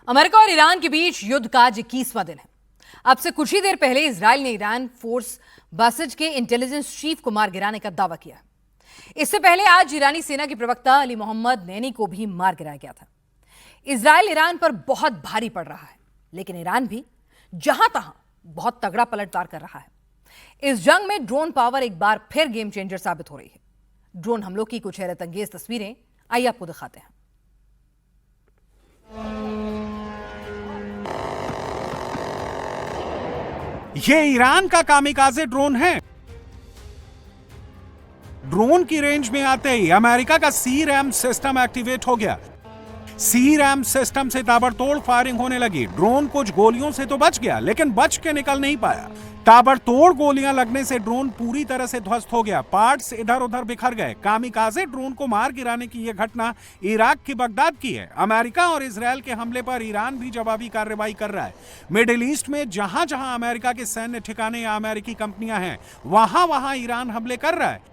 America और Iran के बीच युद्ध का आज 21वां दिन है। अब से कुछ ही देर पहले इजराइल ने ईरान फोर्स बासिज के इंटेलिजेंस चीफ को मार गिराने का दावा किया। इससे पहले आज ईरानी सेना के प्रवक्ता अली मोहम्मद नैनी को भी मार गिराया गया था। इजराइल ईरान पर बहुत भारी पड़ रहा है, लेकिन ईरान भी जहां तहां बहुत तगड़ा पलटवार कर रहा है। इस जंग में ड्रोन पावर एक बार फिर गेम चेंजर साबित हो रही है। ड्रोन हमलों की कुछ हैरत अंगेज तस्वीरें आइए आपको दिखाते हैं। ये ईरान का कामिकाज़े ड्रोन है। ड्रोन की रेंज में आते ही अमेरिका का सी-रैम सिस्टम एक्टिवेट हो गया। सी-रैम सिस्टम से ताबड़तोड़ फायरिंग होने लगी। ड्रोन कुछ गोलियों से तो बच गया, लेकिन बच के निकल नहीं पाया। ताबड़तोड़ गोलियां लगने से ड्रोन पूरी तरह से ध्वस्त हो गया। पार्ट्स इधर उधर बिखर गए। कामिकाज़े ड्रोन को मार गिराने की यह घटना इराक की बगदाद की है। अमेरिका और इजरायल के हमले पर ईरान भी जवाबी कार्रवाई कर रहा है। मिडिल ईस्ट में जहां जहां अमेरिका के सैन्य ठिकाने या अमेरिकी कंपनियां हैं, वहां वहां ईरान हमले कर रहा है।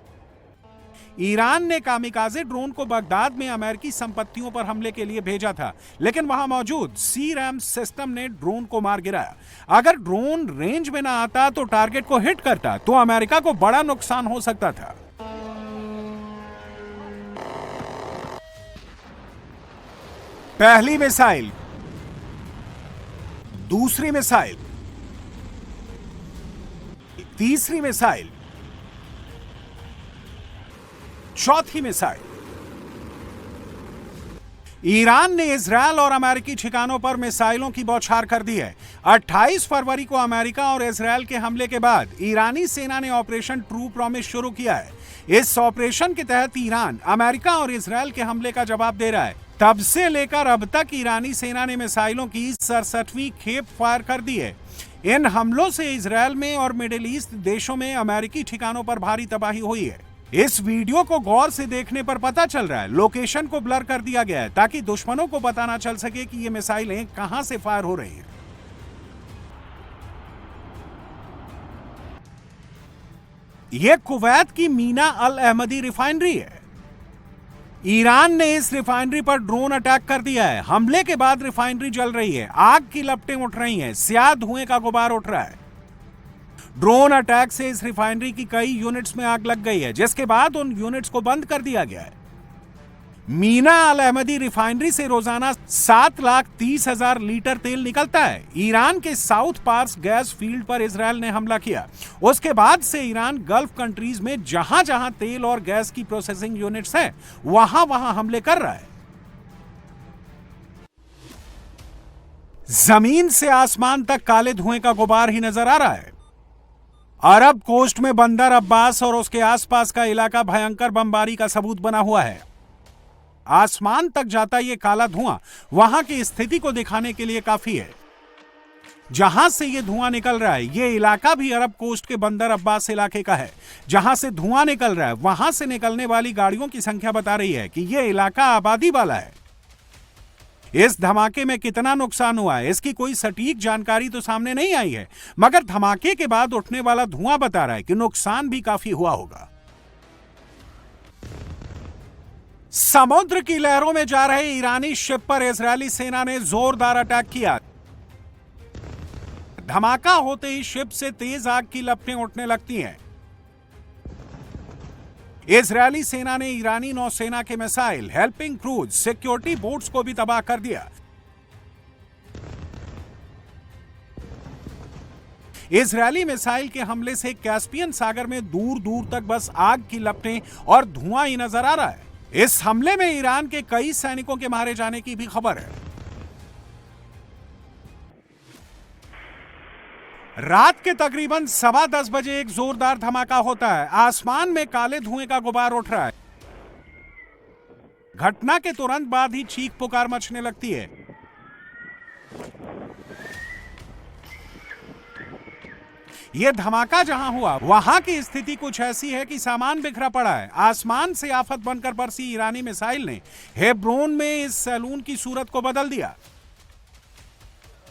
ईरान ने कामिकाज़े ड्रोन को बगदाद में अमेरिकी संपत्तियों पर हमले के लिए भेजा था, लेकिन वहां मौजूद सी-रैम सिस्टम ने ड्रोन को मार गिराया। अगर ड्रोन रेंज में ना आता तो टारगेट को हिट करता तो अमेरिका को बड़ा नुकसान हो सकता था। पहली मिसाइल, दूसरी मिसाइल, तीसरी मिसाइल, चौथी मिसाइल। ईरान ने इजरायल और अमेरिकी ठिकानों पर मिसाइलों की बौछार कर दी है। 28 फरवरी को अमेरिका और इजरायल के हमले के बाद ईरानी सेना ने ऑपरेशन ट्रू प्रॉमिस शुरू किया है। इस ऑपरेशन के तहत ईरान अमेरिका और इजरायल के हमले का जवाब दे रहा है। तब से लेकर अब तक ईरानी सेना ने मिसाइलों की 67वीं खेप फायर कर दी है। इन हमलों से इजरायल में और मिडिल ईस्ट देशों में अमेरिकी ठिकानों पर भारी तबाही हुई है। इस वीडियो को गौर से देखने पर पता चल रहा है लोकेशन को ब्लर कर दिया गया है, ताकि दुश्मनों को पता ना चल सके कि ये मिसाइलें कहां से फायर हो रही हैं। यह कुवैत की मीना अल अहमदी रिफाइनरी है। ईरान ने इस रिफाइनरी पर ड्रोन अटैक कर दिया है। हमले के बाद रिफाइनरी जल रही है, आग की लपटें उठ रही हैं, स्याह धुएं का गुबार उठ रहा है। ड्रोन अटैक से इस रिफाइनरी की कई यूनिट्स में आग लग गई है, जिसके बाद उन यूनिट्स को बंद कर दिया गया है। मीना अल अहमदी रिफाइनरी से रोजाना 7,30,000 लीटर तेल निकलता है। ईरान के साउथ पार्स गैस फील्ड पर इजरायल ने हमला किया। उसके बाद से ईरान गल्फ कंट्रीज में जहां जहां तेल और गैस की प्रोसेसिंग यूनिट्स हैं, वहां वहां हमले कर रहा है। जमीन से आसमान तक काले धुएं का गुबार ही नजर आ रहा है। अरब कोस्ट में बंदर अब्बास और उसके आसपास का इलाका भयंकर बमबारी का सबूत बना हुआ है। आसमान तक जाता यह काला धुआं वहां की स्थिति को दिखाने के लिए काफी है। जहां से यह धुआं निकल रहा है, यह इलाका भी अरब कोस्ट के बंदर अब्बास इलाके का है। जहां से धुआं निकल रहा है, वहां से निकलने वाली गाड़ियों की संख्या बता रही है कि यह इलाका आबादी वाला है। इस धमाके में कितना नुकसान हुआ है, इसकी कोई सटीक जानकारी तो सामने नहीं आई है, मगर धमाके के बाद उठने वाला धुआं बता रहा है कि नुकसान भी काफी हुआ होगा। समुद्र की लहरों में जा रहे ईरानी शिप पर इजरायली सेना ने जोरदार अटैक किया। धमाका होते ही शिप से तेज आग की लपटें उठने लगती हैं। इजरायली सेना ने ईरानी नौसेना के missile, helping cruise, security boats को भी तबाह कर दिया। इजरायली मिसाइल के हमले से कैस्पियन सागर में दूर दूर तक बस आग की लपटें और धुआं ही नजर आ रहा है। इस हमले में ईरान के कई सैनिकों के मारे जाने की भी खबर है। रात के तकरीबन 10:15 बजे एक जोरदार धमाका होता है। आसमान में काले धुएं का गुबार उठ रहा है। घटना के तुरंत बाद ही चीख पुकार मचने लगती है। यह धमाका जहां हुआ, वहां की स्थिति कुछ ऐसी है कि सामान बिखरा पड़ा है। आसमान से आफत बनकर बरसी ईरानी मिसाइल ने हेब्रोन में इस सैलून की सूरत को बदल दिया।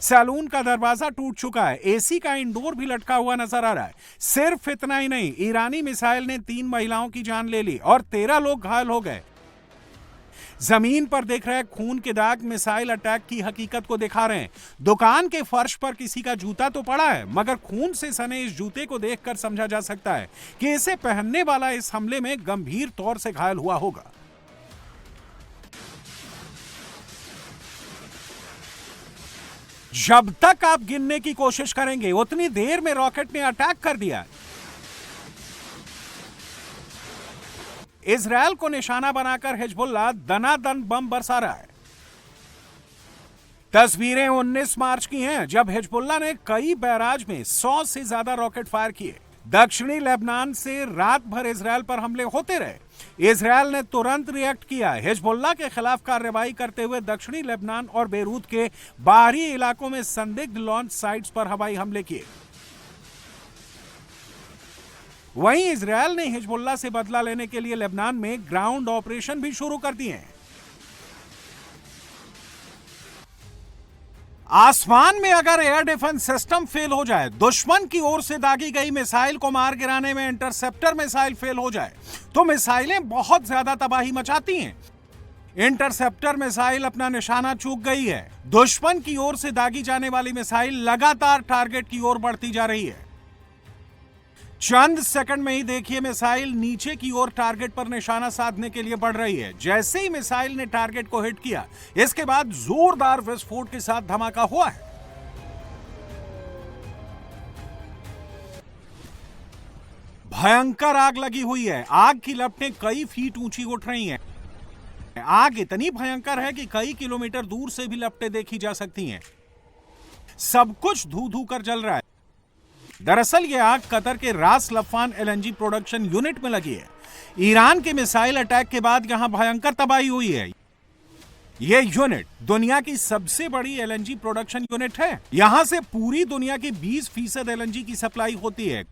सैलून का दरवाजा टूट चुका है। एसी का इंडोर भी लटका हुआ नजर आ रहा है। सिर्फ इतना ही नहीं, ईरानी मिसाइल ने 3 महिलाओं की जान ले ली और 13 लोग घायल हो गए। जमीन पर दिख रहे खून के दाग मिसाइल अटैक की हकीकत को दिखा रहे हैं। दुकान के फर्श पर किसी का जूता तो पड़ा है, मगर खून से सने इस जूते को देखकर समझा जा सकता है कि इसे पहनने वाला इस हमले में गंभीर तौर से घायल हुआ होगा। जब तक आप गिनने की कोशिश करेंगे उतनी देर में रॉकेट ने अटैक कर दिया। इजरायल को निशाना बनाकर हिजबुल्लाह दनादन बम बरसा रहा है। तस्वीरें 19 मार्च की हैं, जब हिजबुल्लाह ने कई बैराज में 100 से ज्यादा रॉकेट फायर किए। दक्षिणी लेबनान से रात भर इजरायल पर हमले होते रहे। इजरायल ने तुरंत रिएक्ट किया। हिजबुल्लाह के खिलाफ कार्रवाई करते हुए दक्षिणी लेबनान और बेरूत के बाहरी इलाकों में संदिग्ध लॉन्च साइट्स पर हवाई हमले किए। वहीं इजरायल ने हिजबुल्लाह से बदला लेने के लिए लेबनान में ग्राउंड ऑपरेशन भी शुरू कर दिए हैं। आसमान में अगर एयर डिफेंस सिस्टम फेल हो जाए, दुश्मन की ओर से दागी गई मिसाइल को मार गिराने में इंटरसेप्टर मिसाइल फेल हो जाए, तो मिसाइलें बहुत ज्यादा तबाही मचाती हैं। इंटरसेप्टर मिसाइल अपना निशाना चूक गई है। दुश्मन की ओर से दागी जाने वाली मिसाइल लगातार टारगेट की ओर बढ़ती जा रही है। चंद सेकंड में ही देखिए मिसाइल नीचे की ओर टारगेट पर निशाना साधने के लिए बढ़ रही है। जैसे ही मिसाइल ने टारगेट को हिट किया, इसके बाद जोरदार विस्फोट के साथ धमाका हुआ है। भयंकर आग लगी हुई है। आग की लपटें कई फीट ऊंची उठ रही हैं। आग इतनी भयंकर है कि कई किलोमीटर दूर से भी लपटें देखी जा सकती हैं। सब कुछ धू धू कर जल रहा है। दरअसल यह आग कतर के रास लफान एलएनजी प्रोडक्शन यूनिट में लगी है। ईरान के मिसाइल अटैक के बाद यहां भयंकर तबाही हुई है। यह यूनिट दुनिया की सबसे बड़ी एलएनजी प्रोडक्शन यूनिट है। यहां से पूरी दुनिया की 20% एलएनजी की सप्लाई होती है।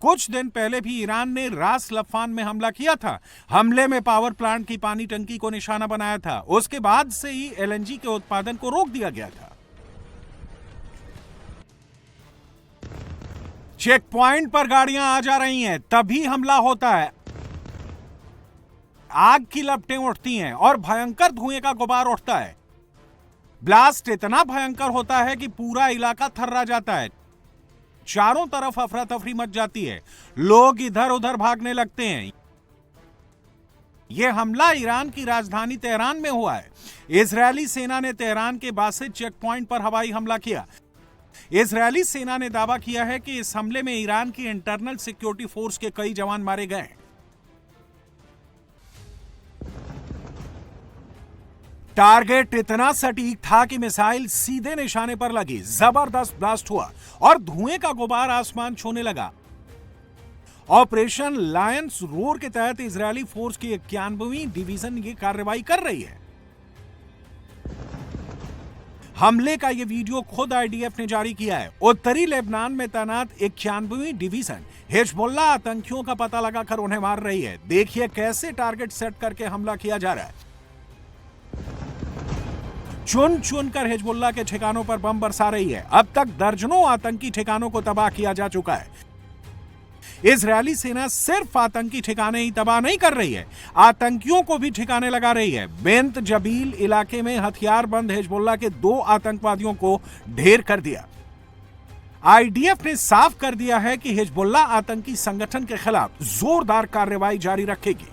कुछ दिन पहले भी ईरान ने रास लफान में हमला किया था। हमले में पावर प्लांट की पानी टंकी को निशाना बनाया था। उसके बाद से ही एलएनजी के उत्पादन को रोक दिया गया था। चेक पॉइंट पर गाड़ियां आ जा रही हैं, तभी हमला होता है। आग की लपटें उठती हैं और भयंकर धुएं का गुबार उठता है। ब्लास्ट इतना भयंकर होता है कि पूरा इलाका थर्रा जाता है। चारों तरफ अफरा तफरी मच जाती है। लोग इधर उधर भागने लगते हैं। यह हमला ईरान की राजधानी तेहरान में हुआ है। इजरायली सेना ने तेहरान के बासित चेक पॉइंट पर हवाई हमला किया। इजरायली सेना ने दावा किया है कि इस हमले में ईरान की इंटरनल सिक्योरिटी फोर्स के कई जवान मारे गए। टारगेट इतना सटीक था कि मिसाइल सीधे निशाने पर लगी। जबरदस्त ब्लास्ट हुआ और धुएं का गुबार आसमान छूने लगा। ऑपरेशन लायंस रोर के तहत इजरायली फोर्स की 91वीं डिवीजन ये कार्रवाई कर रही है। हमले का यह वीडियो खुद आईडीएफ ने जारी किया है। उत्तरी लेबनान में तैनात 91वीं डिवीजन हिजबुल्लाह आतंकियों का पता लगाकर उन्हें मार रही है। देखिए कैसे टारगेट सेट करके हमला किया जा रहा है। चुन चुन कर हिजबुल्लाह के ठिकानों पर बम बरसा रही है। अब तक दर्जनों आतंकी ठिकानों को तबाह किया जा चुका है। इजरायली सेना सिर्फ आतंकी ठिकाने ही तबाह नहीं कर रही है, आतंकियों को भी ठिकाने लगा रही है। बेंत जबील इलाके में हथियारबंद हिजबुल्लाह के 2 आतंकवादियों को ढेर कर दिया। आईडीएफ ने साफ कर दिया है कि हिजबुल्लाह आतंकी संगठन के खिलाफ जोरदार कार्रवाई जारी रखेगी।